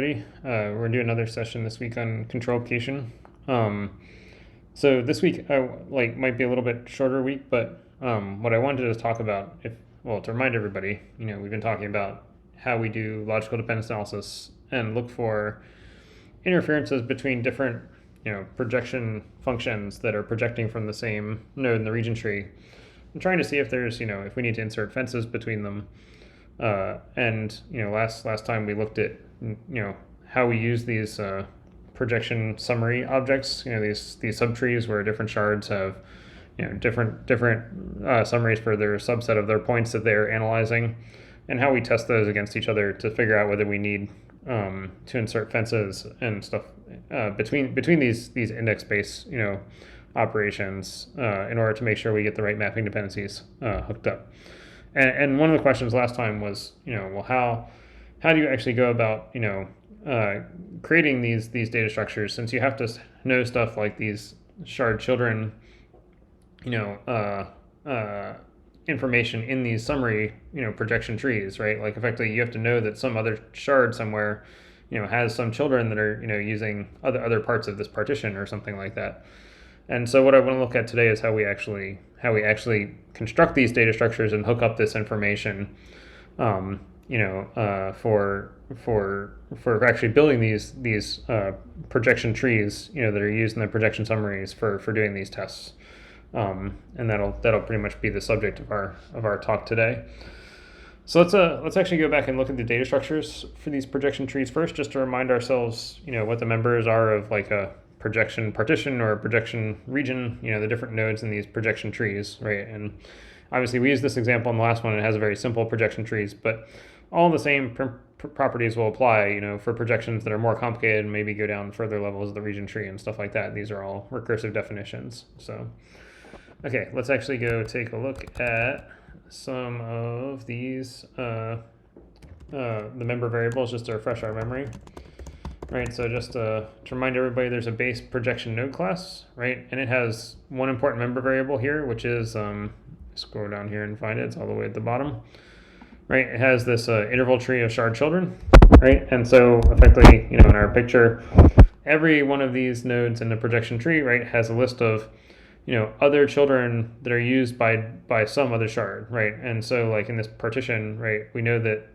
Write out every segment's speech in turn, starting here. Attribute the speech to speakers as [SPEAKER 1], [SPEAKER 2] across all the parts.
[SPEAKER 1] We're going to do another session this week on controlcation. So this week might be a little bit shorter week, but what I wanted to talk about, to remind everybody, we've been talking about how we do logical dependence analysis and look for interferences between different projection functions that are projecting from the same node in the region tree, and trying to see if there's if we need to insert fences between them. Last time we looked at how we use these projection summary objects, these subtrees where different shards have different summaries for their subset of their points that they're analyzing, and how we test those against each other to figure out whether we need to insert fences and stuff between these index space operations in order to make sure we get the right mapping dependencies hooked up. And one of the questions last time was, how do you actually go about, creating these data structures, since you have to know stuff like these shard children, information in these summary, projection trees, right? Like effectively you have to know that some other shard somewhere, has some children that are, using other parts of this partition or something like that. And so what I want to look at today is how we actually construct these data structures and hook up this information, for actually building these projection trees, that are used in the projection summaries for doing these tests. And that'll pretty much be the subject of our talk today. So let's actually go back and look at the data structures for these projection trees first, just to remind ourselves, what the members are of like a projection partition or a projection region, the different nodes in these projection trees, right? And obviously we used this example in the last one. It has a very simple projection trees, but all the same properties will apply, for projections that are more complicated and maybe go down further levels of the region tree and stuff like that. These are all recursive definitions. So, okay, let's actually go take a look at some of these, the member variables, just to refresh our memory. Right, so just to remind everybody, there's a base projection node class, right? And it has one important member variable here, which is, scroll down here and find it, it's all the way at the bottom. Right, it has this interval tree of shard children, right? And so effectively, in our picture, every one of these nodes in the projection tree, right, has a list of, other children that are used by some other shard, right? And so like in this partition, right, we know that,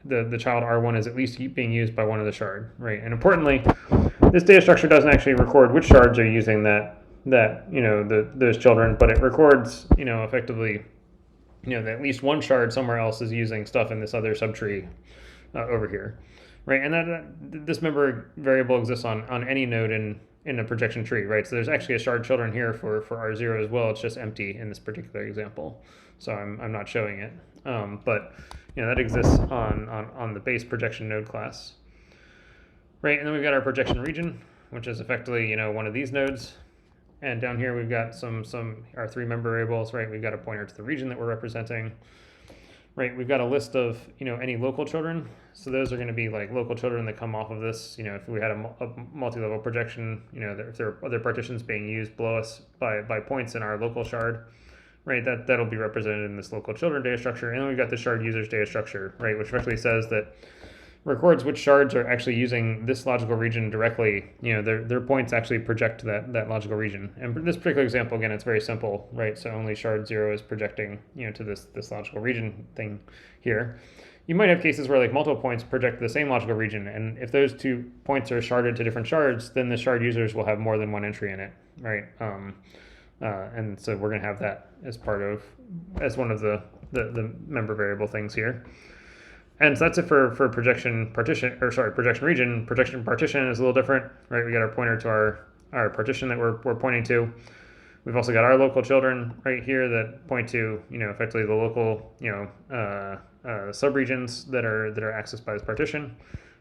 [SPEAKER 1] the child R1 is at least being used by one of the shard, right? And importantly, this data structure doesn't actually record which shards are using those children, but it records, effectively, that at least one shard somewhere else is using stuff in this other subtree over here, right? And this member variable exists on any node in a projection tree, right? So there's actually a shard children here for R0 as well. It's just empty in this particular example, so I'm not showing it, but that exists on the base projection node class, right? And then we've got our projection region, which is effectively one of these nodes. And down here we've got our three member variables, right? We've got a pointer to the region that we're representing, right? We've got a list of any local children. So those are going to be like local children that come off of this. If we had a multi-level projection, if there are other partitions being used below us by points in our local shard, right? That'll be represented in this local children data structure. And then we've got the shard users data structure, right? Which actually says that records which shards are actually using this logical region directly. Their points actually project to that logical region. And for this particular example, again, it's very simple, right? So only shard 0 is projecting, to this logical region thing here. You might have cases where like multiple points project to the same logical region, and if those 2 points are sharded to different shards, then the shard users will have more than one entry in it, right? And so we're going to have that as one of the member variable things here. And so that's it for projection partition, projection region. Projection partition is a little different, right? We got our pointer to our partition that we're pointing to. We've also got our local children right here that point to, effectively the local, subregions that are accessed by this partition,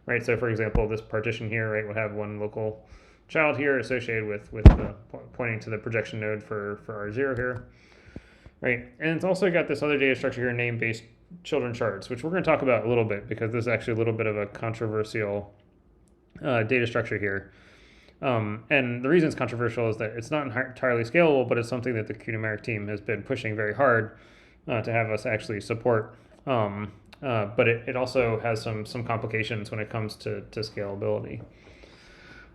[SPEAKER 1] right? So for example, this partition here, right, would have one local child here associated with pointing to the projection node for R0 here, right? And it's also got this other data structure here, name-based children shards, which we're going to talk about a little bit because this is actually a little bit of a controversial data structure here. And the reason it's controversial is that it's not entirely scalable, but it's something that the Q-numeric team has been pushing very hard to have us actually support but it also has some complications when it comes to scalability.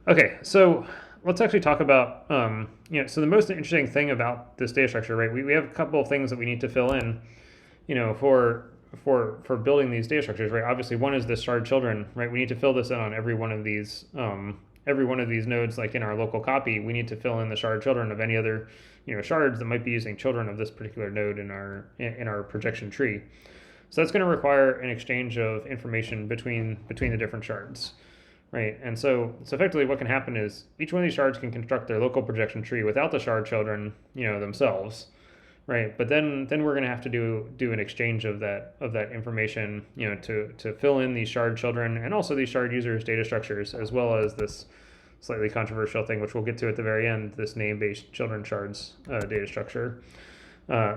[SPEAKER 1] Okay, so let's actually talk about, so the most interesting thing about this data structure, right? We have a couple of things that we need to fill in, for building these data structures, right? Obviously, one is the shard children, right? We need to fill this in on every one of these nodes, like in our local copy. We need to fill in the shard children of any other, shards that might be using children of this particular node in our projection tree. So that's going to require an exchange of information between the different shards, right? And so effectively what can happen is each one of these shards can construct their local projection tree without the shard children, themselves, right? But then we're going to have to do an exchange of that information, to fill in these shard children and also these shard users data structures, as well as this slightly controversial thing, which we'll get to at the very end, this name-based children shards data structure.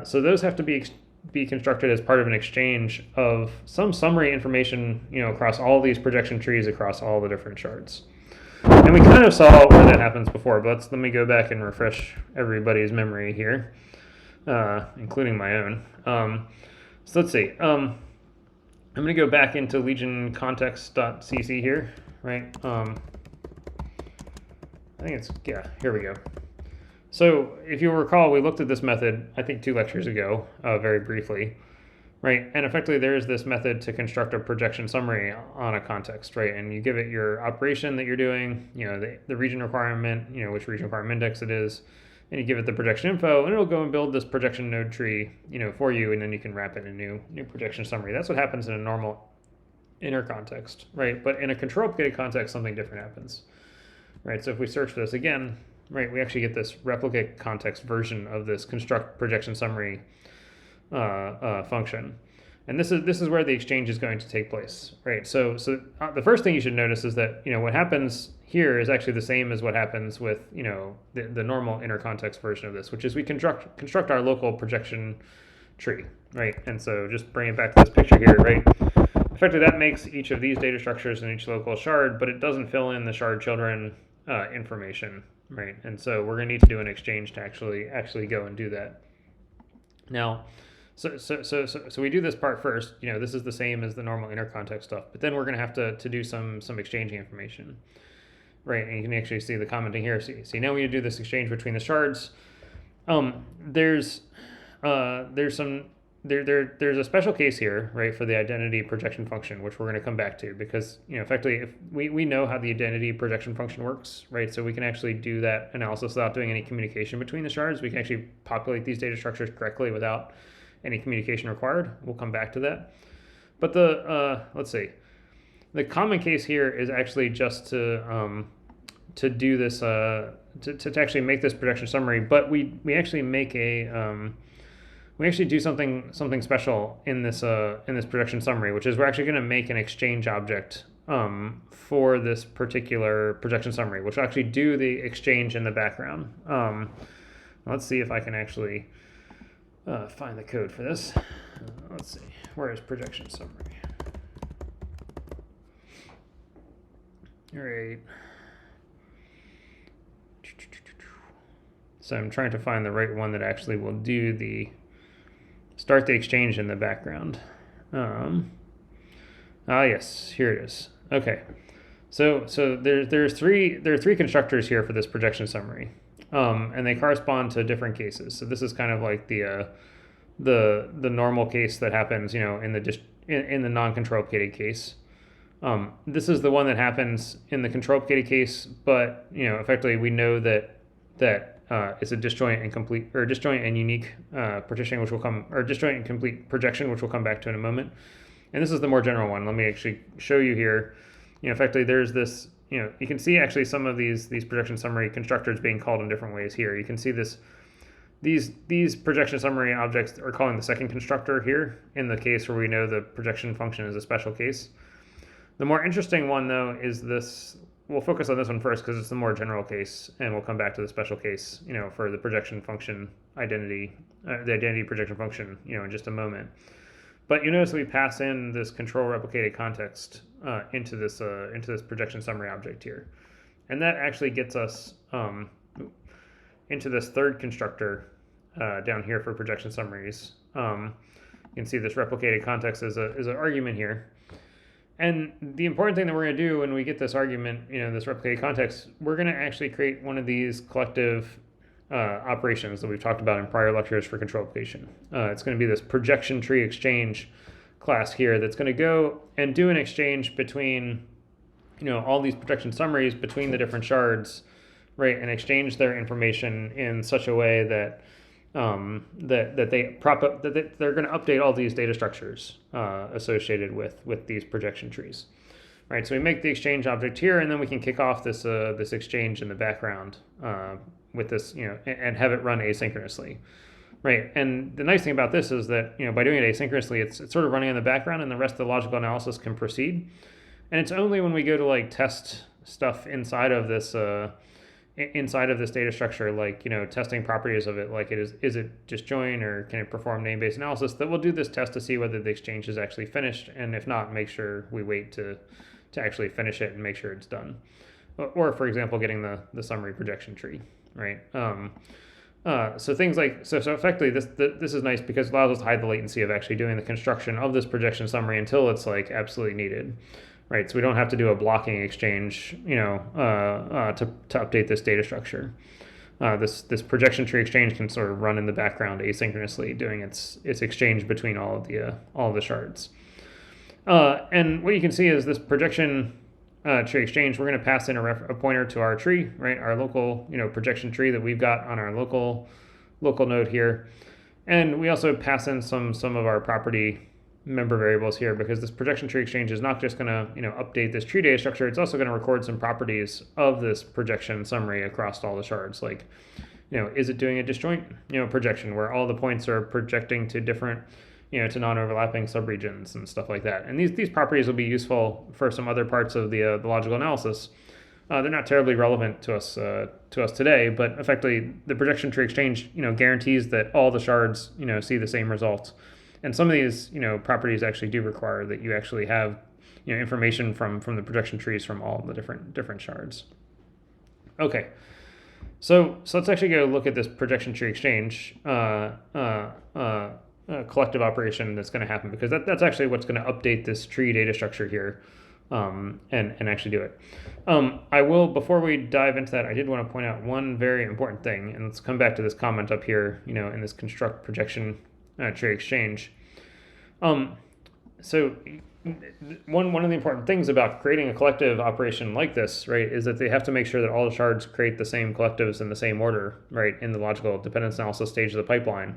[SPEAKER 1] So those have to be constructed as part of an exchange of some summary information, across all these projection trees across all the different shards. And we kind of saw where that happens before, but let me go back and refresh everybody's memory here, including my own. So let's see. I'm going to go back into Legion context.cc here, right? I think here we go. So if you'll recall, we looked at this method, I think 2 lectures ago, very briefly, right? And effectively there is this method to construct a projection summary on a context, right? And you give it your operation that you're doing, the region requirement, which region requirement index it is, and you give it the projection info, and it'll go and build this projection node tree, for you, and then you can wrap in a new projection summary. That's what happens in a normal inner context, right? But in a control updated context, something different happens, right? So if we search for this again, right, we actually get this replicate context version of this construct projection summary function. And this is where the exchange is going to take place, right? So the first thing you should notice is that, what happens here is actually the same as what happens with, the normal inner context version of this, which is we construct our local projection tree, right? And so just bring it back to this picture here, right? Effectively, that makes each of these data structures in each local shard, but it doesn't fill in the shard children information, right? And so we're going to need to do an exchange to actually go and do that. Now, so we do this part first. This is the same as the normal inner context stuff, but then we're going to have to do some exchanging information, right? And you can actually see the commenting here. See now when you do this exchange between the shards, there's a special case here, right, for the identity projection function, which we're going to come back to, because effectively if we know how the identity projection function works, right? So we can actually do that analysis without doing any communication between the shards. We can actually populate these data structures correctly without any communication required. We'll come back to that. But let's see, the common case here is actually just to do this to actually make this projection summary, but we actually make we actually do something special in this projection summary, which is we're actually going to make an exchange object for this particular projection summary, which will actually do the exchange in the background. Let's see if I can actually find the code for this. Let's see, where is projection summary? All right. So I'm trying to find the right one that actually will do start the exchange in the background. Yes, here it is. Okay, so there are three constructors here for this projection summary, and they correspond to different cases. So this is kind of like the normal case that happens, in the non-control updated case. This is the one that happens in the control updated case, but effectively we know that it's a disjoint and complete, or disjoint and unique partitioning, which will come, or disjoint and complete projection, which we'll come back to in a moment. And this is the more general one. Let me actually show you here. Effectively there's this, you can see actually some of these projection summary constructors being called in different ways here. You can see these projection summary objects are calling the second constructor here in the case where we know the projection function is a special case. The more interesting one though is this. We'll focus on this one first because it's the more general case, and we'll come back to the special case, for the projection function identity, the identity projection function, in just a moment. But you notice we pass in this control replicated context into this projection summary object here, and that actually gets us into this third constructor down here for projection summaries. You can see this replicated context is an argument here. And the important thing that we're going to do when we get this argument, this replicated context, we're going to actually create one of these collective operations that we've talked about in prior lectures for control application. It's going to be this projection tree exchange class here that's going to go and do an exchange between, all these projection summaries between the different shards, right, and exchange their information in such a way that they're going to update all these data structures associated with these projection trees. Right, so we make the exchange object here, and then we can kick off this this exchange in the background with this, and have it run asynchronously. Right, and the nice thing about this is that by doing it asynchronously, it's sort of running in the background, and the rest of the logical analysis can proceed. And it's only when we go to like test stuff inside of this data structure, like testing properties of it, like is it disjoint or can it perform name-based analysis, that we'll do this test to see whether the exchange is actually finished, and if not, make sure we wait to actually finish it and make sure it's done. Or for example, getting the summary projection tree, right? So things like so effectively this is nice because it allows us to hide the latency of actually doing the construction of this projection summary until it's like absolutely needed. Right, so we don't have to do a blocking exchange, to update this data structure. This projection tree exchange can sort of run in the background asynchronously, doing its exchange between all of the shards. And what you can see is this projection tree exchange. We're going to pass in a pointer to our tree, right? Our local projection tree that we've got on our local node here, and we also pass in some of our property member variables here, because this projection tree exchange is not just going to update this tree data structure, it's also going to record some properties of this projection summary across all the shards, like is it doing a disjoint projection where all the points are projecting to different to non-overlapping subregions and stuff like that. And these properties will be useful for some other parts of the logical analysis. They're not terribly relevant to us today, but effectively the projection tree exchange guarantees that all the shards see the same results. And some of these, properties actually do require that you actually have, information from the projection trees from all the different shards. Okay, so let's actually go look at this projection tree exchange collective operation that's going to happen, because that's actually what's going to update this tree data structure here, and actually do it. I will, before we dive into that, I did want to point out one very important thing, and let's come back to this comment up here, in this construct projection tree exchange. So one of the important things about creating a collective operation like this, right, is that they have to make sure that all the shards create the same collectives in the same order, right, in the logical dependence analysis stage of the pipeline,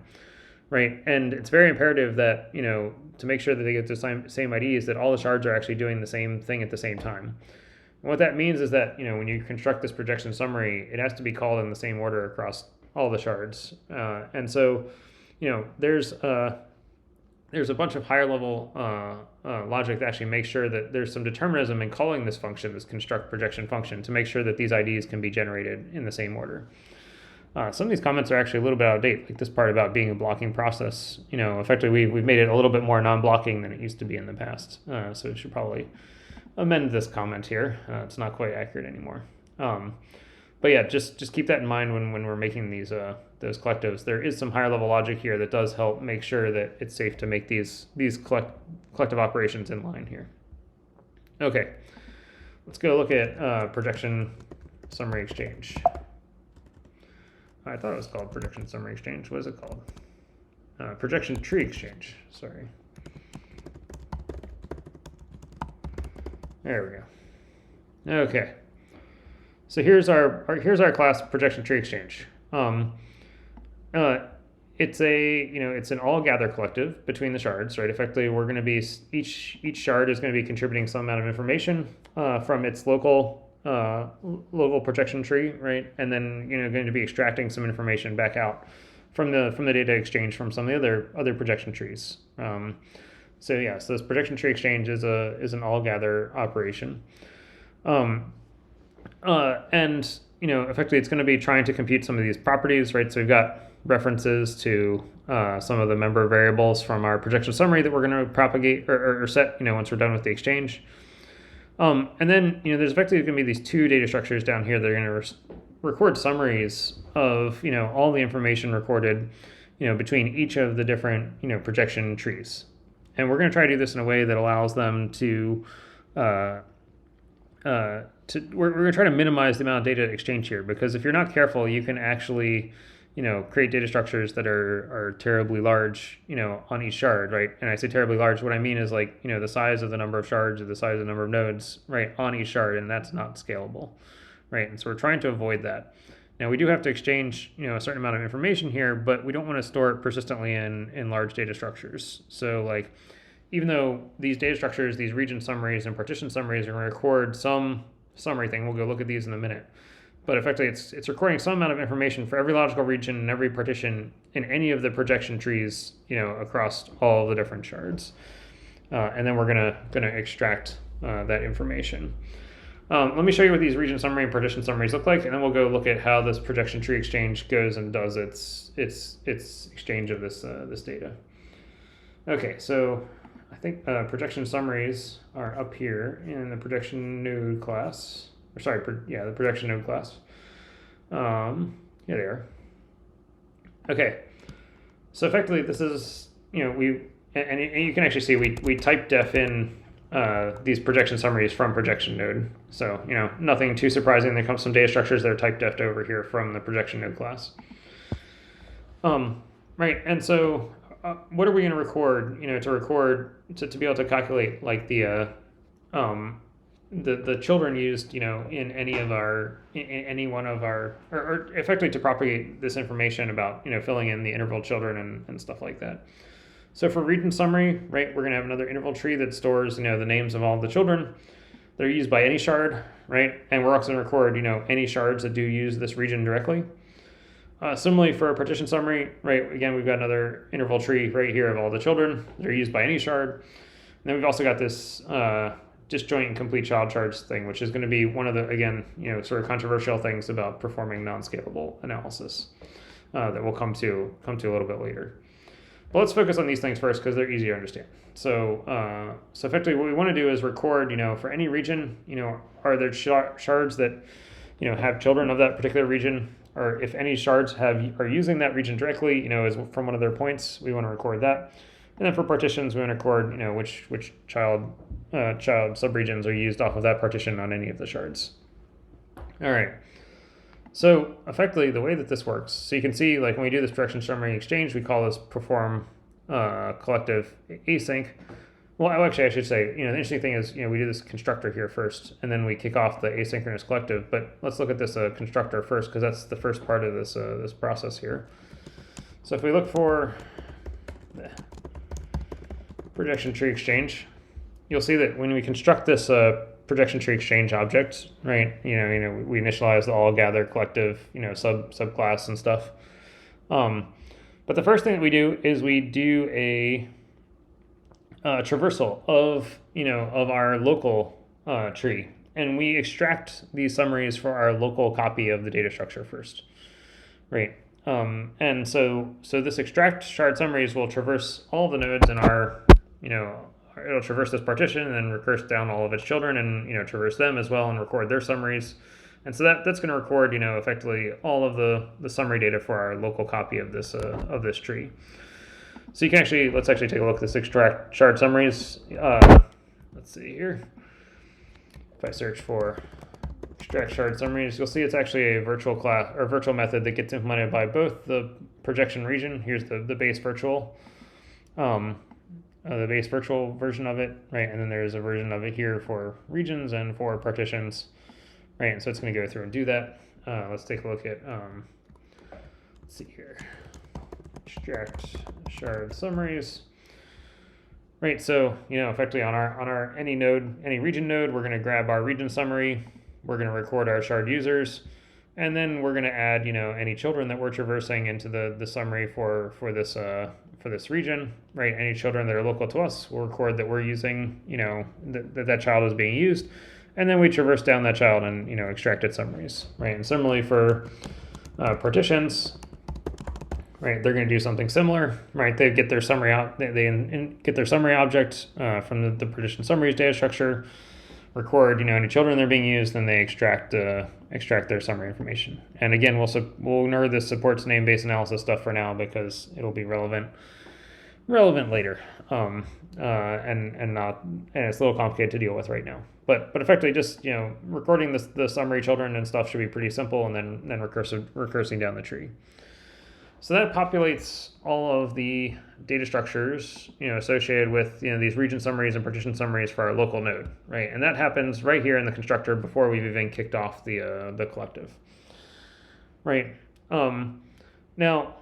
[SPEAKER 1] right? And it's very imperative that, to make sure that they get the same IDs, that all the shards are actually doing the same thing at the same time. And what that means is that, when you construct this projection summary, it has to be called in the same order across all the shards. And so, there's a bunch of higher level logic that actually makes sure that there's some determinism in calling this function, this construct projection function, to make sure that these IDs can be generated in the same order. Some of these comments are actually a little bit out of date, like this part about being a blocking process. Effectively we've made it a little bit more non-blocking than it used to be in the past. So we should probably amend this comment here. It's not quite accurate anymore. But yeah, just keep that in mind when we're making these those collectives. There is some higher level logic here that does help make sure that it's safe to make these collective operations in line here. Okay, let's go look at projection summary exchange. I thought it was called projection summary exchange. What is it called? Projection tree exchange. Sorry. There we go. Okay. So here's our class projection tree exchange. It's it's an all gather collective between the shards, right? Effectively, we're going to be each shard is going to be contributing some amount of information from its local projection tree, right? And then going to be extracting some information back out from the data exchange from some of the other projection trees. So this projection tree exchange is an all gather operation. And effectively it's going to be trying to compute some of these properties, right? So we've got references to some of the member variables from our projection summary that we're going to propagate or set, once we're done with the exchange. And then, there's effectively going to be these two data structures down here that are going to record summaries of, all the information recorded, between each of the different, projection trees. And we're going to try to do this in a way that allows them to, we're going to try to minimize the amount of data exchange here, because if you're not careful, you can actually, create data structures that are terribly large, on each shard, right? And I say terribly large, what I mean is like, the size of the number of shards or the size of the number of nodes, right, on each shard, and that's not scalable, right? And so we're trying to avoid that. Now we do have to exchange, a certain amount of information here, but we don't want to store it persistently in large data structures. So like, even though these data structures, these region summaries and partition summaries are going to record some summary thing, we'll go look at these in a minute. But effectively, it's recording some amount of information for every logical region and every partition in any of the projection trees, across all the different shards. And then we're gonna extract that information. Let me show you what these region summary and partition summaries look like, and then we'll go look at how this projection tree exchange goes and does its exchange of this data. Okay, so I think projection summaries are up here in the projection node class. Or sorry, the projection node class. Yeah, they are. Okay, so effectively this is, and you can actually see we type def in these projection summaries from projection node. So, nothing too surprising. There comes some data structures that are type def over here from the projection node class. Right, and so what are we going to record, to be able to calculate like the children used, in any one of our, or effectively to propagate this information about, filling in the interval children and stuff like that. So for region summary, right, we're going to have another interval tree that stores, the names of all the children that are used by any shard, right? And we're also going to record, any shards that do use this region directly. Similarly for a partition summary, right, again, we've got another interval tree right here of all the children that are used by any shard. And then we've also got this disjoint and complete child shards thing, which is going to be one of the, again, sort of controversial things about performing non-scalable analysis that we'll come to a little bit later. But let's focus on these things first because they're easier to understand. So, so effectively what we want to do is record, for any region, are there shards that, have children of that particular region, or if any shards are using that region directly, as from one of their points, we want to record that. And then for partitions, we want to record, which child subregions are used off of that partition on any of the shards. All right. So effectively, the way that this works, so you can see, like when we do this projection summary exchange, we call this perform collective async. Well, actually, I should say, the interesting thing is, we do this constructor here first, and then we kick off the asynchronous collective. But let's look at this constructor first, because that's the first part of this this process here. So if we look for the projection tree exchange, you'll see that when we construct this projection tree exchange object, right? We initialize the all gather collective, subclass and stuff. But the first thing that we do is we do a traversal of our local tree, and we extract these summaries for our local copy of the data structure first, right? And so this extract shard summaries will traverse all the nodes in our, it'll traverse this partition and then recurse down all of its children and, traverse them as well and record their summaries. And so that's going to record, effectively all of the summary data for our local copy of this tree. So you can let's actually take a look at this extract shard summaries. Let's see here. If I search for extract shard summaries, you'll see it's actually a virtual class or virtual method that gets implemented by both the projection region. Here's the base virtual. The base virtual version of it, right? And then there's a version of it here for regions and for partitions, right? And so it's going to go through and do that. Let's take a look at, let's see here, extract shard summaries, right? So, effectively on our any region node, we're going to grab our region summary, we're going to record our shard users, and then we're going to add, any children that we're traversing into the summary for this region, right? Any children that are local to us, we'll record that we're using, that child is being used, and then we traverse down that child and, extract its summaries, right? And similarly for partitions, right? They're going to do something similar, right? They get their summary out, they get their summary object from the partition summaries data structure, record, any children that are being used, then they extract their summary information. And again, we'll ignore this supports name-based analysis stuff for now because it'll be relevant later, and it's a little complicated to deal with right now. But effectively, just recording the summary children and stuff should be pretty simple, and then recursing down the tree. So that populates all of the data structures associated with these region summaries and partition summaries for our local node, right? And that happens right here in the constructor before we've even kicked off the collective, right? Now,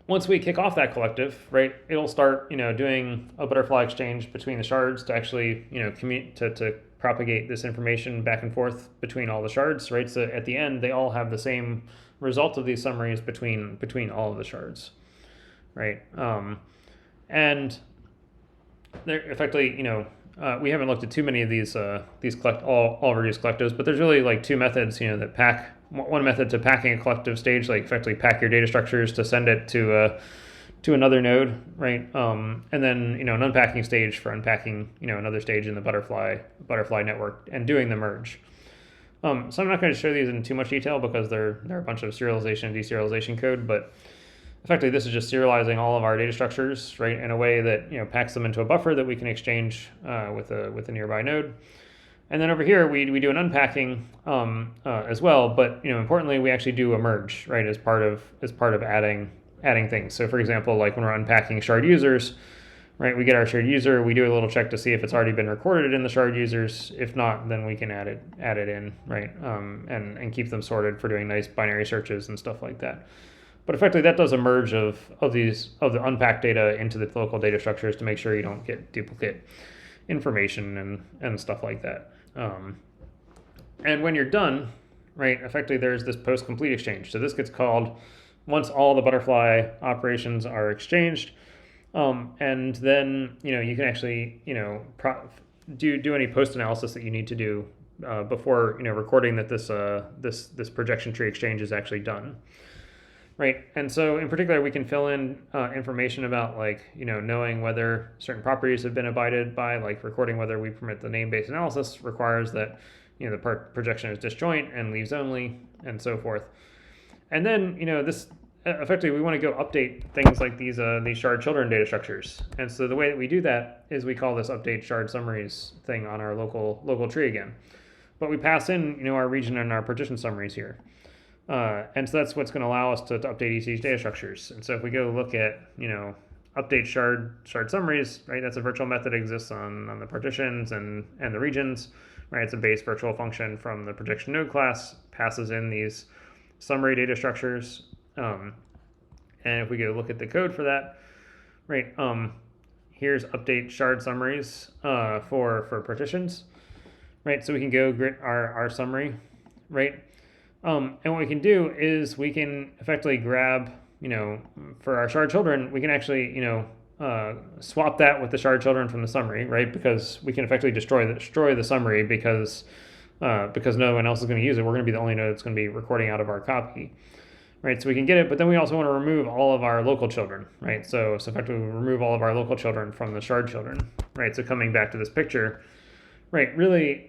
[SPEAKER 1] once we kick off that collective, right, it'll start doing a butterfly exchange between the shards to actually to propagate this information back and forth between all the shards, right? So at the end, they all have the same result of these summaries between all of the shards, right? And they're effectively, we haven't looked at too many of these all reduced collectives, but there's really like two methods, that pack. One method to packing a collective stage, like effectively pack your data structures to send it to another node, right? And then an unpacking stage for unpacking another stage in the butterfly network and doing the merge. So I'm not going to show these in too much detail because they're a bunch of serialization and deserialization code, but effectively this is just serializing all of our data structures, right, in a way that packs them into a buffer that we can exchange with a nearby node. And then over here we do an unpacking as well, but importantly we actually do a merge, right, as part of adding things. So for example, like when we're unpacking shard users, right, we get our shard user, we do a little check to see if it's already been recorded in the shard users. If not, then we can add it in, right, and keep them sorted for doing nice binary searches and stuff like that. But effectively that does a merge of the unpacked data into the local data structures to make sure you don't get duplicate information and stuff like that. And when you're done, right, effectively there's this post-complete exchange. So this gets called once all the butterfly operations are exchanged, and then you can actually do any post-analysis that you need to do before recording that this projection tree exchange is actually done. Right, and so in particular, we can fill in information about knowing whether certain properties have been abided by, like recording whether we permit the name-based analysis requires that the projection is disjoint and leaves only, and so forth. And then this effectively we want to go update things like these shard children data structures. And so the way that we do that is we call this update shard summaries thing on our local tree again, but we pass in our region and our partition summaries here. And so that's what's going to allow us to update each data structures. And so if we go look at, update shard summaries, right, that's a virtual method that exists on the partitions and the regions, right? It's a base virtual function from the projection node class, passes in these summary data structures. And if we go look at the code for that, right, here's update shard summaries for partitions, right? So we can go grit our summary, right? And what we can do is we can effectively grab, for our shard children, we can actually, swap that with the shard children from the summary, right? Because we can effectively destroy the summary because no one else is going to use it. We're going to be the only node that's going to be recording out of our copy, right? So we can get it, but then we also want to remove all of our local children, right? So effectively we remove all of our local children from the shard children, right? So coming back to this picture, right, really,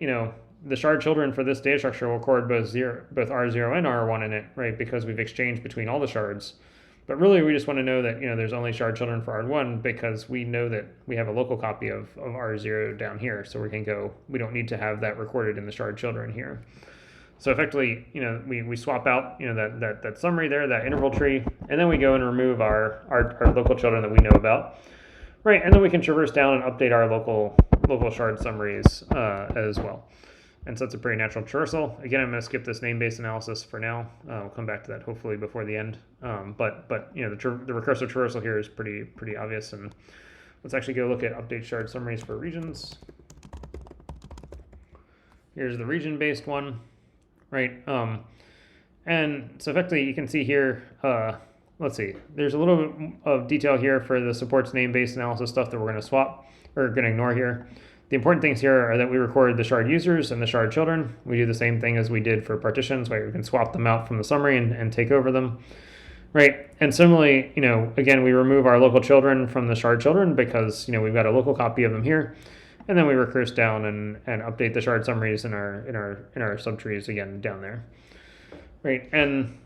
[SPEAKER 1] the shard children for this data structure will record both R0 and R1 in it, right? Because we've exchanged between all the shards. But really, we just want to know that there's only shard children for R1 because we know that we have a local copy of R0 down here, so we don't need to have that recorded in the shard children here. So effectively, we swap out that summary there, that interval tree, and then we go and remove our local children that we know about, right? And then we can traverse down and update our local shard summaries as well. And so it's a pretty natural traversal. Again, I'm going to skip this name-based analysis for now. We'll come back to that hopefully before the end. But the recursive traversal here is pretty obvious. And let's actually go look at update shard summaries for regions. Here's the region-based one, right? And so effectively, you can see here. Let's see. There's a little bit of detail here for the supports name-based analysis stuff that we're going to swap or going to ignore here. The important things here are that we record the shard users and the shard children. We do the same thing as we did for partitions, where we can swap them out from the summary and take over them, right? And similarly, again, we remove our local children from the shard children because, we've got a local copy of them here. and then we recurse down and update the shard summaries in our subtrees again down there, right? And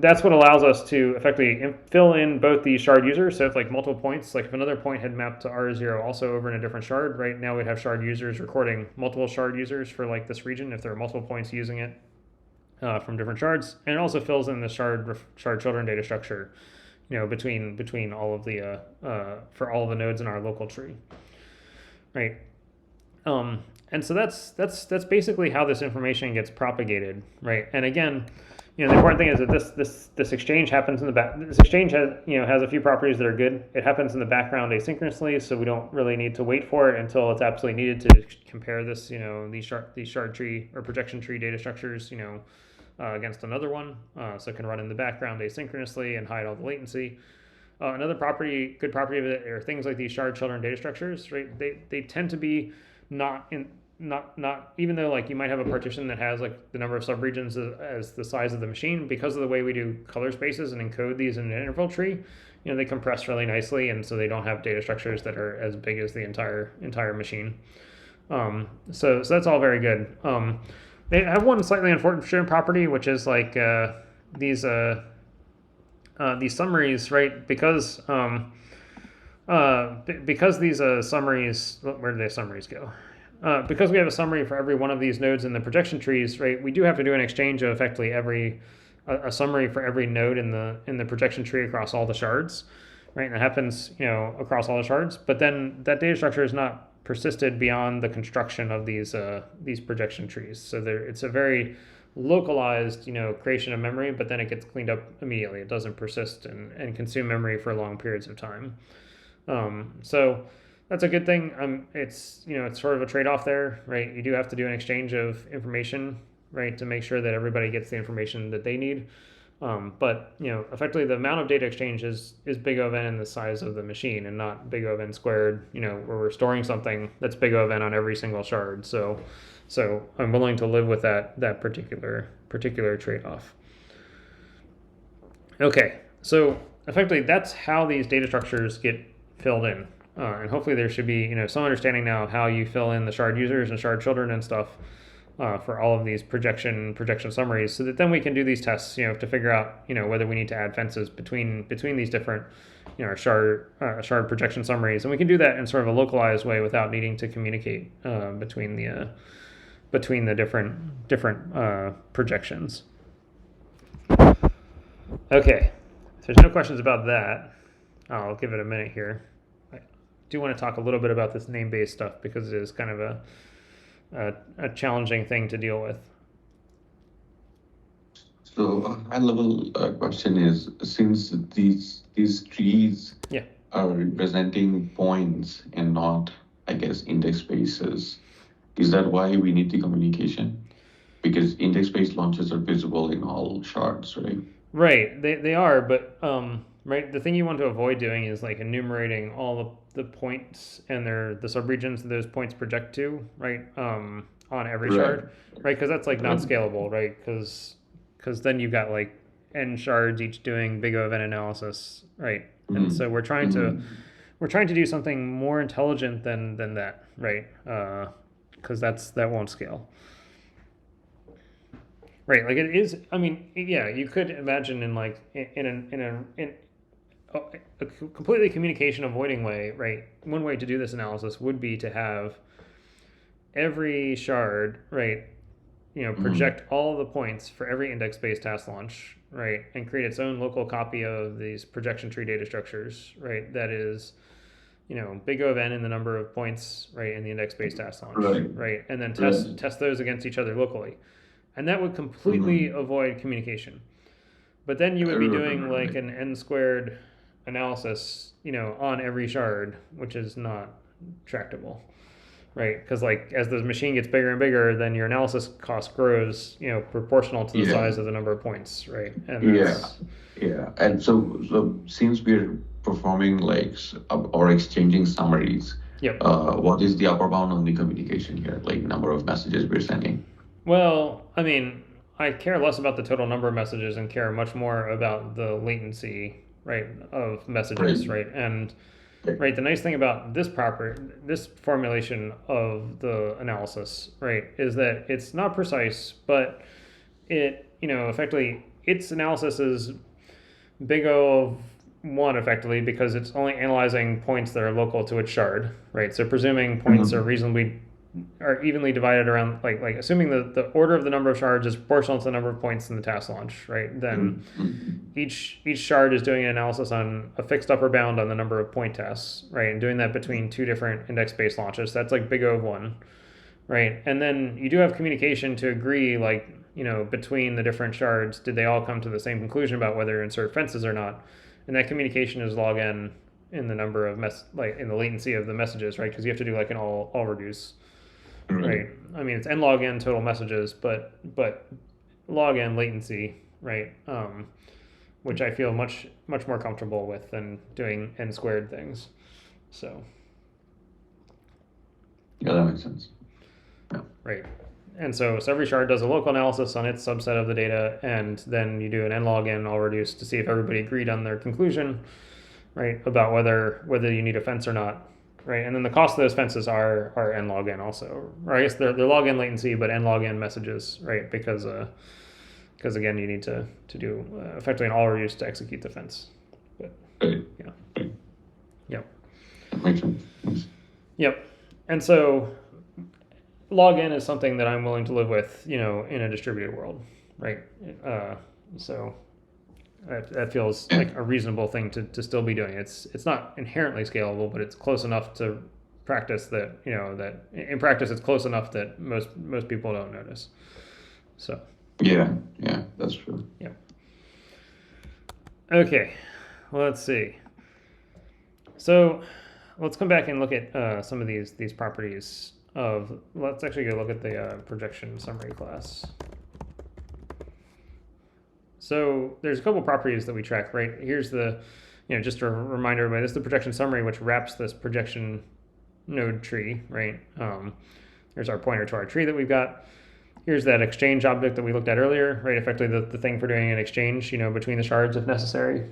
[SPEAKER 1] that's what allows us to effectively fill in both the shard users. So if like multiple points, like if another point had mapped to R0 also over in a different shard, right now we'd have shard users recording multiple shard users for like this region if there are multiple points using it from different shards. And it also fills in the shard children data structure, between all of the for all of the nodes in our local tree, right? And so that's basically how this information gets propagated, right? And again, the important thing is that this exchange happens in the back. This exchange has a few properties that are good. It happens in the background asynchronously, so we don't really need to wait for it until it's absolutely needed to compare this, these shard tree or projection tree data structures, against another one. So it can run in the background asynchronously and hide all the latency. Another good property of it are things like these shard children data structures, right? They tend to be not even though like you might have a partition that has like the number of subregions as the size of the machine, because of the way we do color spaces and encode these in an interval tree, they compress really nicely, and so they don't have data structures that are as big as the entire machine. So that's all very good. They have one slightly unfortunate property, which is like these summaries, right? Because these summaries, where do the summaries go? Because we have a summary for every one of these nodes in the projection trees, right? We do have to do an exchange of effectively a summary for every node in the projection tree across all the shards, right? And that happens, across all the shards. But then that data structure is not persisted beyond the construction of these projection trees. So it's a very localized, creation of memory, but then it gets cleaned up immediately. It doesn't persist and consume memory for long periods of time. So that's a good thing. It's sort of a trade-off there, right? You do have to do an exchange of information, right, to make sure that everybody gets the information that they need. But effectively the amount of data exchange is big O of n in the size of the machine, and not big O of n squared, where we're storing something that's big O of n on every single shard. So I'm willing to live with that particular trade-off. Okay, so effectively that's how these data structures get filled in. And hopefully there should be some understanding now of how you fill in the shard users and shard children and stuff for all of these projection summaries, so that then we can do these tests, to figure out whether we need to add fences between these different shard projection summaries, and we can do that in sort of a localized way without needing to communicate between the different projections. Okay, if there's no questions about that, I'll give it a minute here. I do want to talk a little bit about this name-based stuff, because it is kind of a challenging thing to deal with.
[SPEAKER 2] So a high-level question is, since these trees are representing points and not, I guess, index spaces, is that why we need the communication? Because index space launches are visible in all shards, right?
[SPEAKER 1] Right, they are, but right, the thing you want to avoid doing is like enumerating all the points and the subregions that those points project to, right, on every shard, right? Because that's like not scalable, right? Because then you've got like n shards each doing big O of n analysis, right? And so we're trying to do something more intelligent than that, right? Because that won't scale. Right, like it is. I mean, yeah, you could imagine in a completely communication avoiding way, right? One way to do this analysis would be to have every shard, right, project all the points for every index-based task launch, right, and create its own local copy of these projection tree data structures, right? That is, big O of n in the number of points, right, in the index-based task launch, right, and then test those against each other locally. And that would completely avoid communication. But then you would be doing like an n squared analysis, on every shard, which is not tractable, right? Because like as the machine gets bigger and bigger, then your analysis cost grows, proportional to the size of the number of points, right? And
[SPEAKER 2] And so since we're performing or exchanging summaries, what is the upper bound on the communication here? Like number of messages we're sending?
[SPEAKER 1] Well, I mean, I care less about the total number of messages and care much more about the latency, right, of messages, right? And right? The nice thing about this formulation of the analysis, right, is that it's not precise, but it, effectively, its analysis is big O of 1 effectively because it's only analyzing points that are local to its shard, right? So presuming points are evenly divided around, like assuming the order of the number of shards is proportional to the number of points in the task launch, right? Then each shard is doing an analysis on a fixed upper bound on the number of point tasks, right? And doing that between two different index-based launches. That's like big O of 1, right? And then you do have communication to agree, like, between the different shards, did they all come to the same conclusion about whether to insert fences or not? And that communication is log n in the number of in the latency of the messages, right? Because you have to do like an all reduce, right? I mean, it's n log n total messages, but log n latency, right? Which I feel much more comfortable with than doing n squared things. So.
[SPEAKER 2] Yeah, that makes sense. Yeah.
[SPEAKER 1] Right. And so every shard does a local analysis on its subset of the data, and then you do an n log n all reduce to see if everybody agreed on their conclusion, right, about whether you need a fence or not, right? And then the cost of those fences are n log n also, or I guess they're log n latency, but n log n messages, right? Because again, you need to do effectively an all reduce to execute the fence. But yeah, yep,
[SPEAKER 2] that makes sense.
[SPEAKER 1] Yep, and so log n is something that I'm willing to live with, in a distributed world, right? So that feels like a reasonable thing to still be doing. It's not inherently scalable, but it's close enough to practice that, that in practice it's close enough that most people don't notice. So.
[SPEAKER 2] Yeah, that's true.
[SPEAKER 1] Yeah. Okay, well, let's see. So let's come back and look at some of these properties. Let's actually go look at the projection summary class. So there's a couple properties that we track, right? Here's the, just to remind everybody, this is the projection summary, which wraps this projection node tree, right? There's our pointer to our tree that we've got. Here's that exchange object that we looked at earlier, right? Effectively the thing for doing an exchange, between the shards if necessary.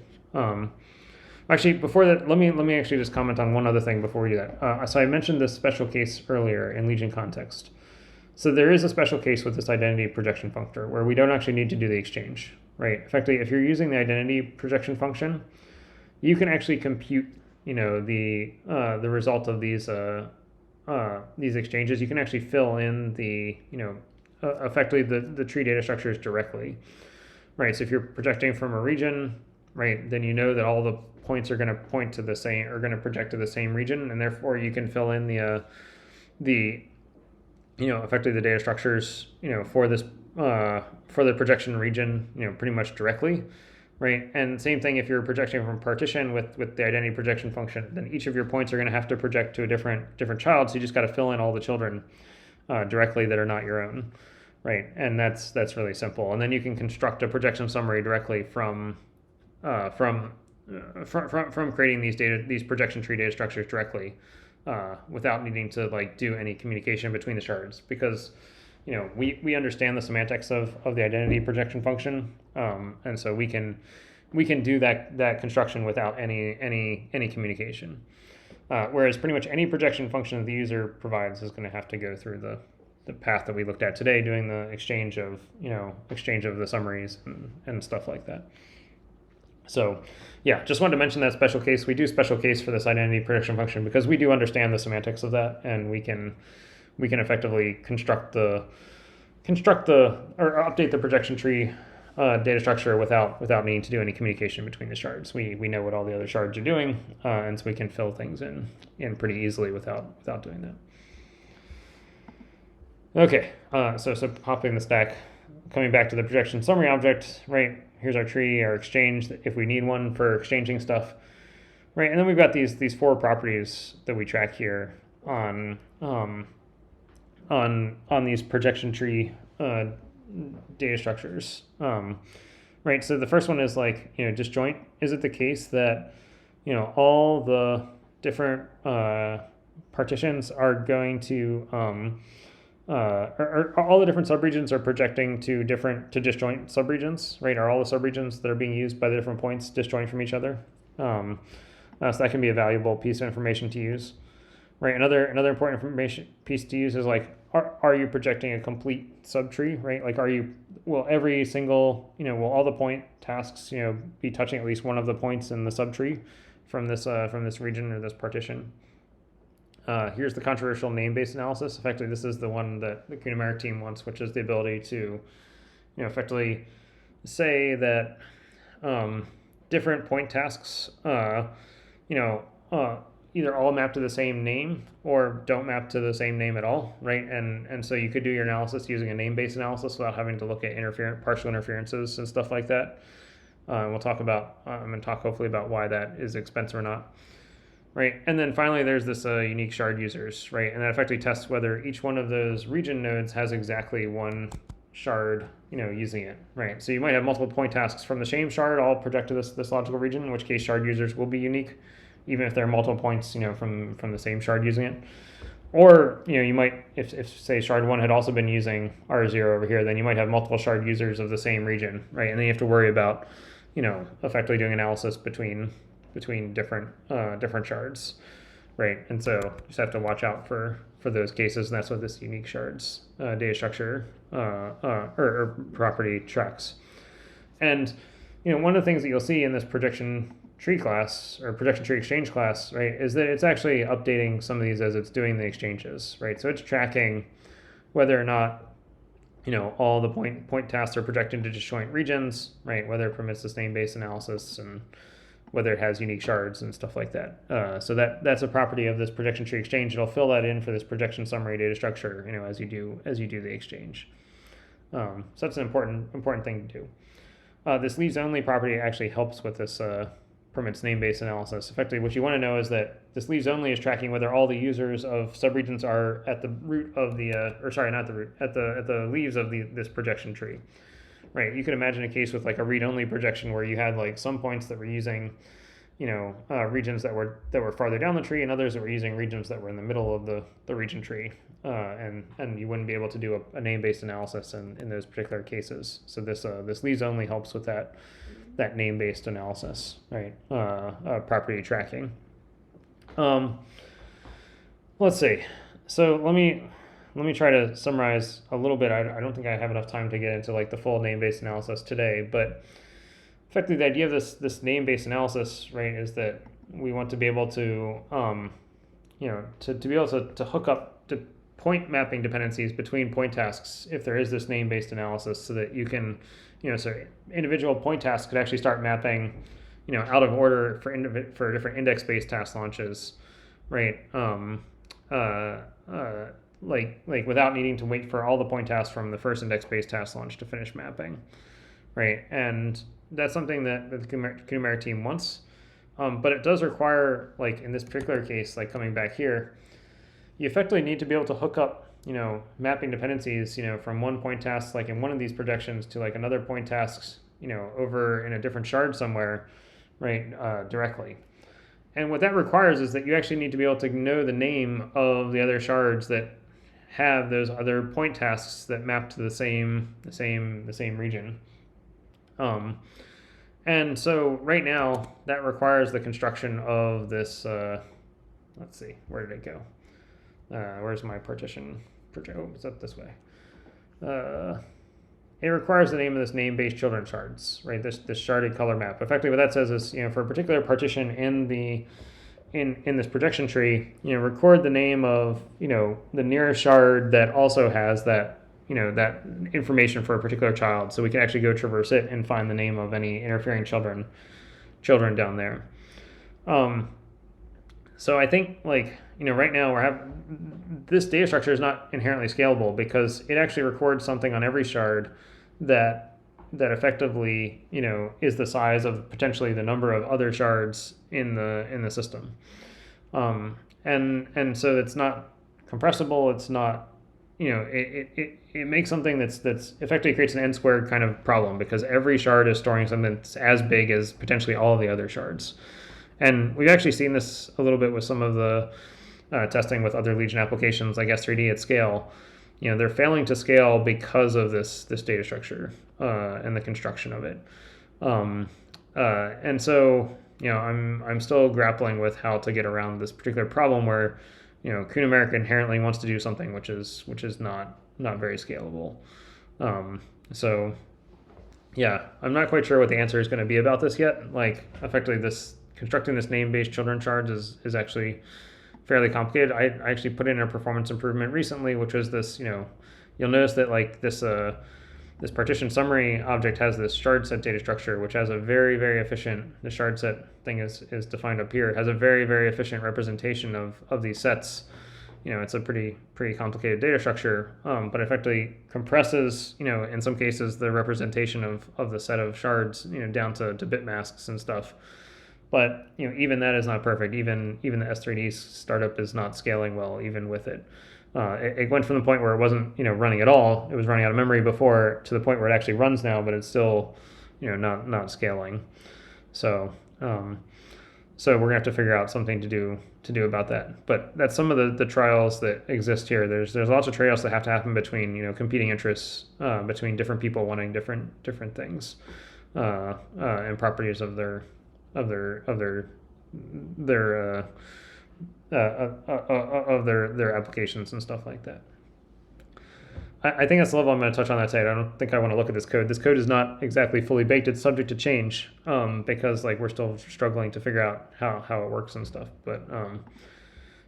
[SPEAKER 1] Actually, before that, let me actually just comment on one other thing before we do that. So I mentioned this special case earlier in Legion context. So there is a special case with this identity projection functor where we don't actually need to do the exchange, right? Effectively, if you're using the identity projection function, you can actually compute, the result of these exchanges. You can actually fill in the, effectively the tree data structures directly, right? So if you're projecting from a region, right, then you know that all the points are going to point to the same, are going to project to the same region, and therefore you can fill in the effectively the data structures, for this for the projection region, pretty much directly, right? And same thing if you're projecting from partition with the identity projection function, then each of your points are going to have to project to a different child, so you just got to fill in all the children directly that are not your own, right? And that's really simple. And then you can construct a projection summary directly from creating these projection tree data structures directly, without needing to do any communication between the shards, because we understand the semantics of the identity projection function, and so we can do that construction without any communication. Whereas pretty much any projection function that the user provides is going to have to go through the path that we looked at today, doing the exchange of the summaries and stuff like that. So yeah, just wanted to mention that special case. We do special case for this identity projection function because we do understand the semantics of that, and we can effectively construct or update the projection tree data structure without needing to do any communication between the shards. We know what all the other shards are doing, and so we can fill things in pretty easily without doing that. Okay, so popping the stack, coming back to the projection summary object, right? Here's our tree, our exchange, if we need one for exchanging stuff, right? And then we've got these four properties that we track here on these projection tree data structures, right? So the first one is disjoint. Is it the case that all the different partitions are going to or all the different subregions are projecting to disjoint subregions, right? Are all the subregions that are being used by the different points disjoint from each other? So that can be a valuable piece of information to use. Right. Another important information piece to use is like, are you projecting a complete subtree? Right. Like, will every single, will all the point tasks, be touching at least one of the points in the subtree from this region or this partition? Here's the controversial name-based analysis. Effectively, this is the one that the numeric team wants, which is the ability to, effectively say that different point tasks, either all map to the same name or don't map to the same name at all, right? And so you could do your analysis using a name-based analysis without having to look at partial interferences and stuff like that. We'll talk about, I'm going to talk hopefully about why that is expensive or not. Right, and then finally there's this unique shard users, right? And that effectively tests whether each one of those region nodes has exactly one shard, using it, right? So you might have multiple point tasks from the same shard all project to this logical region, in which case shard users will be unique, even if there are multiple points, from the same shard using it. Or, you might, if say shard 1 had also been using R0 over here, then you might have multiple shard users of the same region, right? And then you have to worry about, effectively doing analysis between different shards, right? And so you just have to watch out for those cases, and that's what this unique shards data structure or property tracks. And one of the things that you'll see in this projection tree class or projection tree exchange class, right, is that it's actually updating some of these as it's doing the exchanges, right? So it's tracking whether or not all the point tasks are projected to disjoint regions, right? Whether it permits this name-based analysis and whether it has unique shards and stuff like that. So that's a property of this projection tree exchange. It'll fill that in for this projection summary data structure, as you do the exchange. So that's an important thing to do. This leaves only property actually helps with this permits name-based analysis. Effectively, what you want to know is that this leaves only is tracking whether all the users of subregions are at the root of the, not the root, at the leaves of this projection tree. Right, you could imagine a case with like a read-only projection where you had like some points that were using, regions that were farther down the tree, and others that were using regions that were in the middle of the region tree, and you wouldn't be able to do a name-based analysis in those particular cases. So this leaves only helps with that name-based analysis, right? Property tracking. Let's see. So let me try to summarize a little bit. I don't think I have enough time to get into like the full name-based analysis today, but effectively the idea of this name-based analysis, right, is that we want to be able to, to be able to hook up to point mapping dependencies between point tasks if there is this name-based analysis, so that you can, so individual point tasks could actually start mapping, out of order for different index-based task launches, right? Like without needing to wait for all the point tasks from the first index-based task launch to finish mapping, right? And that's something that the numeric team wants, but it does require, like in this particular case, like coming back here, you effectively need to be able to hook up, mapping dependencies, from one point task, like in one of these projections, to like another point tasks, over in a different shard somewhere, right, directly. And what that requires is that you actually need to be able to know the name of the other shards that have those other point tasks that map to the same region. And so right now that requires the construction of this. Let's see, where did it go? Where's my partition? Oh, it's up this way. It requires the name of this name-based children shards, right? This sharded color map. Effectively, what that says is, for a particular partition in this projection tree, record the name of, the nearest shard that also has that, that information for a particular child, so we can actually go traverse it and find the name of any interfering children down there. So I think, like, right now this data structure is not inherently scalable because it actually records something on every shard that effectively, is the size of potentially the number of other shards in the system. And so it's not compressible. It's not, it makes something that's effectively creates an n-squared kind of problem, because every shard is storing something that's as big as potentially all of the other shards. And we've actually seen this a little bit with some of the testing with other Legion applications like S3D at scale. They're failing to scale because of this data structure and the construction of it. And so, I'm still grappling with how to get around this particular problem where, Numeric inherently wants to do something which is not very scalable. So yeah, I'm not quite sure what the answer is going to be about this yet. Like, effectively, this constructing this name-based children shards is actually fairly complicated. I actually put in a performance improvement recently, which was this. You'll notice that like this partition summary object has this shard set data structure, which has a very, very efficient. The shard set thing is defined up here. Has a very, very efficient representation of these sets. It's a pretty complicated data structure, but effectively compresses, in some cases, the representation of the set of shards, down to bit masks and stuff. But even that is not perfect. Even the S3D startup is not scaling well, even with it. It went from the point where it wasn't running at all. It was running out of memory before to the point where it actually runs now, but it's still not scaling. So so we're gonna have to figure out something to do about that. But that's some of the trials that exist here. There's lots of trade-offs that have to happen between competing interests, between different people wanting different things, and properties of their their applications and stuff like that. I think that's the level I'm going to touch on that today. I don't think I want to look at this code. This code is not exactly fully baked. It's subject to change, because like we're still struggling to figure out how it works and stuff. But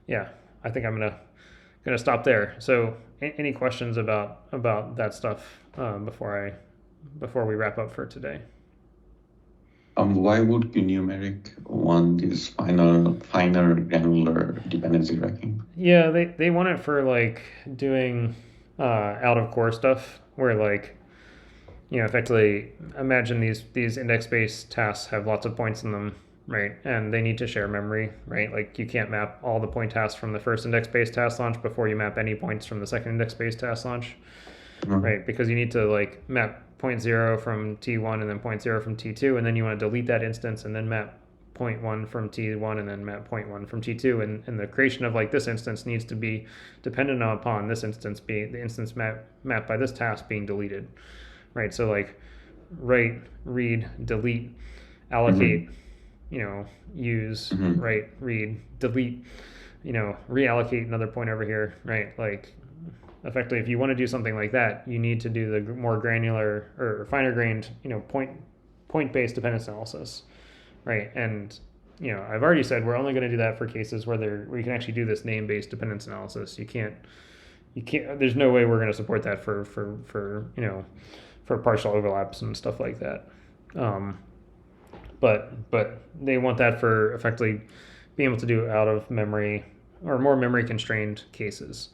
[SPEAKER 1] yeah, I think I'm gonna stop there. So any questions about that stuff before we wrap up for today?
[SPEAKER 2] Why would numeric want this finer granular dependency tracking?
[SPEAKER 1] Yeah, they want it for like doing out of core stuff where like effectively imagine these index-based tasks have lots of points in them, right? And they need to share memory, right? Like you can't map all the point tasks from the first index-based task launch before you map any points from the second index-based task launch, right? Because you need to like map 0.0 from T1 and then 0.0 from T2, and then you want to delete that instance and then map 0.1 from T1 and then map 0.1 from T2, and the creation of like this instance needs to be dependent upon this instance being the instance mapped by this task being deleted, right? So like write, read, delete, allocate, use, write, read, delete, reallocate another point over here, right? Like effectively, if you want to do something like that, you need to do the more granular or finer grained, point-based dependence analysis, right? And I've already said we're only going to do that for cases where you can actually do this name-based dependence analysis. You can't. There's no way we're going to support that for partial overlaps and stuff like that. But they want that for effectively being able to do out of memory or more memory constrained cases.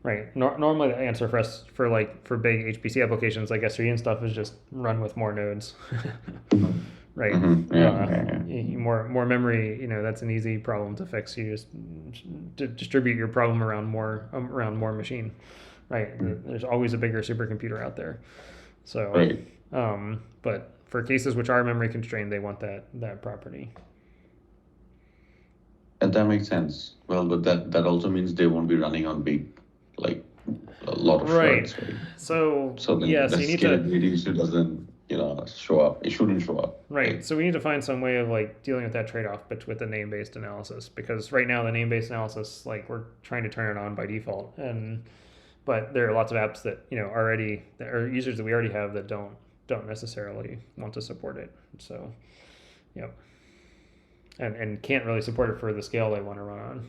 [SPEAKER 1] Right. Normally, the answer for us for big HPC applications like S3 and stuff is just run with more nodes. Right. More memory. That's an easy problem to fix. You just distribute your problem around more machine. Right. There's always a bigger supercomputer out there. So, but for cases which are memory constrained, they want that property.
[SPEAKER 2] And that makes sense. Well, but that also means they won't be running on big. Like a lot of shards, right?
[SPEAKER 1] So
[SPEAKER 2] then
[SPEAKER 1] yeah,
[SPEAKER 2] the
[SPEAKER 1] so you need
[SPEAKER 2] scalability issue doesn't show up. It shouldn't show up.
[SPEAKER 1] Right. So we need to find some way of like dealing with that trade-off with the name-based analysis, because right now the name-based analysis, like we're trying to turn it on by default, but there are lots of apps that already that are users that we already have that don't necessarily want to support it. So yep. And can't really support it for the scale they want to run on.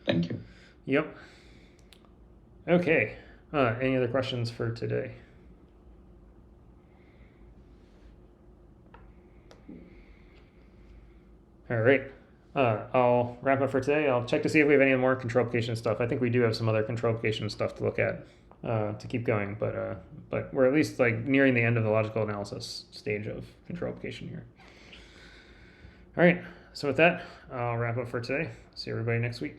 [SPEAKER 2] Thank you.
[SPEAKER 1] Yep. Okay. Any other questions for today? All right. I'll wrap up for today. I'll check to see if we have any more control application stuff. I think we do have some other control application stuff to look at to keep going, but we're at least like nearing the end of the logical analysis stage of control application here. All right. So with that, I'll wrap up for today. See everybody next week.